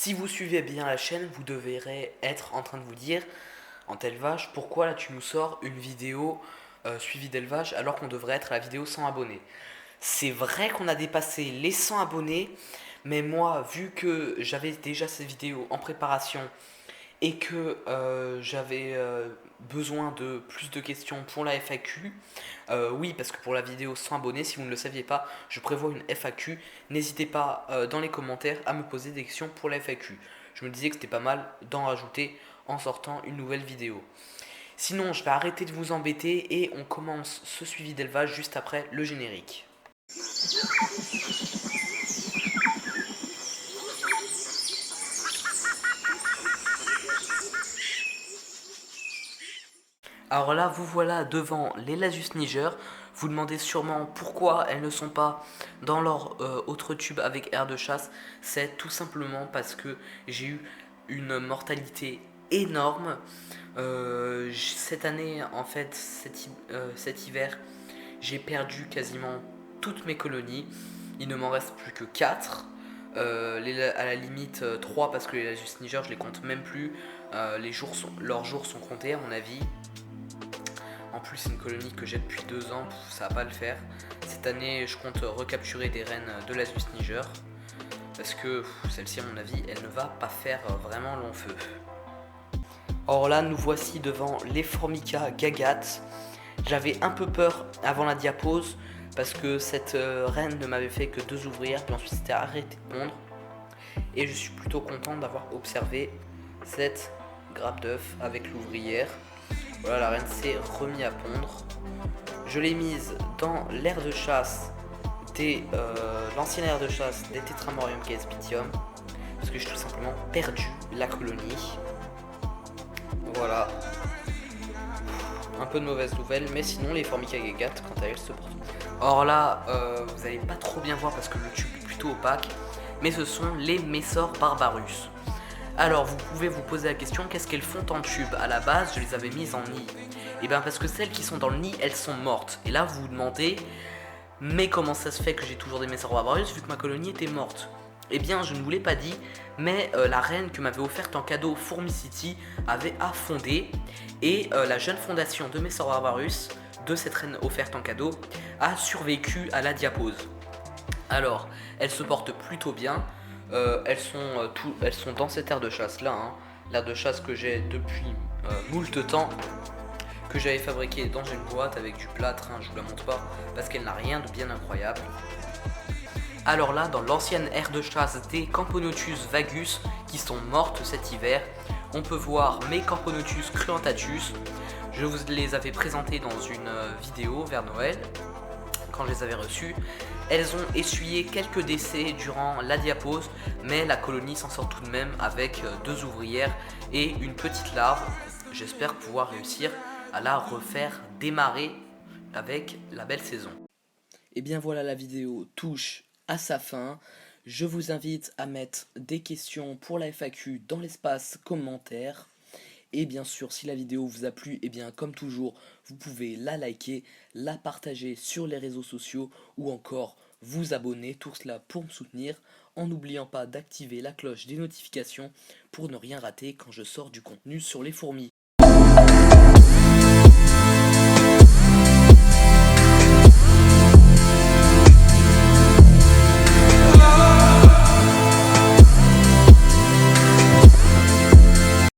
Si vous suivez bien la chaîne, vous devrez être en train de vous dire, en élevage, pourquoi là tu nous sors une vidéo suivie d'élevage alors qu'on devrait être à la vidéo 100 abonnés. C'est vrai qu'on a dépassé les 100 abonnés, mais moi, vu que j'avais déjà ces vidéos en préparation et que j'avais besoin de plus de questions pour la FAQ, oui, parce que pour la vidéo 100 abonnés, si vous ne le saviez pas, je prévois une FAQ. N'hésitez pas dans les commentaires à me poser des questions pour la FAQ. Je me disais que c'était pas mal d'en rajouter en sortant une nouvelle vidéo. Sinon, je vais arrêter de vous embêter et on commence ce suivi d'élevage juste après le générique. Alors là, vous voilà devant les Lasus Niger. Vous demandez sûrement pourquoi elles ne sont pas dans leur autre tube avec air de chasse. C'est tout simplement parce que j'ai eu une mortalité énorme. Cette année, en fait, cet hiver, j'ai perdu quasiment toutes mes colonies. Il ne m'en reste plus que 4. À la limite 3 parce que les Lasus Niger, je les compte même plus. Leurs jours sont comptés à mon avis. En plus, c'est une colonie que j'ai depuis 2 ans, ça va pas le faire. Cette année, je compte recapturer des reines de l'Asus Niger. Parce que celle-ci, à mon avis, elle ne va pas faire vraiment long feu. Or là, nous voici devant les Formica Gagat. J'avais un peu peur avant la diapose parce que cette reine ne m'avait fait que 2 ouvrières, puis ensuite c'était arrêté de pondre. Et je suis plutôt content d'avoir observé cette grappe d'œuf avec l'ouvrière. Voilà, la reine s'est remise à pondre. Je l'ai mise dans l'aire de chasse l'ancienne aire de chasse des Tetramorium Caespitium parce que j'ai tout simplement perdu la colonie. Voilà. Un peu de mauvaises nouvelles, mais sinon les Formica Gagat, quant à elles, se portent. Or là, vous n'allez pas trop bien voir parce que le tube est plutôt opaque, mais ce sont les Messor Barbarus. Alors vous pouvez vous poser la question, qu'est-ce qu'elles font en tube? À la base, je les avais mises en nid. Et bien parce que celles qui sont dans le nid, elles sont mortes. Et là, vous vous demandez, mais comment ça se fait que j'ai toujours des Messor Barbarus vu que ma colonie était morte? Eh bien, je ne vous l'ai pas dit, mais la reine que m'avait offerte en cadeau Formicity avait fondé. Et la jeune fondation de Messor Barbarus, de cette reine offerte en cadeau, a survécu à la diapose. Alors, elles se portent plutôt bien. Elles sont dans cette aire de chasse là, hein. L'aire de chasse que j'ai depuis moult temps, que j'avais fabriquée dans une boîte avec du plâtre, hein, je vous la montre pas parce qu'elle n'a rien de bien incroyable. Alors là, dans l'ancienne aire de chasse des Camponotus vagus qui sont mortes cet hiver, on peut voir mes Camponotus cruentatus. Je vous les avais présentés dans une vidéo vers Noël quand je les avais reçues. Elles ont essuyé quelques décès durant la diapose, mais la colonie s'en sort tout de même avec 2 ouvrières et une petite larve. J'espère pouvoir réussir à la refaire démarrer avec la belle saison. Et bien voilà, la vidéo touche à sa fin. Je vous invite à mettre des questions pour la FAQ dans l'espace commentaire. Et bien sûr, si la vidéo vous a plu, et bien comme toujours, vous pouvez la liker, la partager sur les réseaux sociaux ou encore vous abonner, tout cela pour me soutenir, en n'oubliant pas d'activer la cloche des notifications pour ne rien rater quand je sors du contenu sur les fourmis.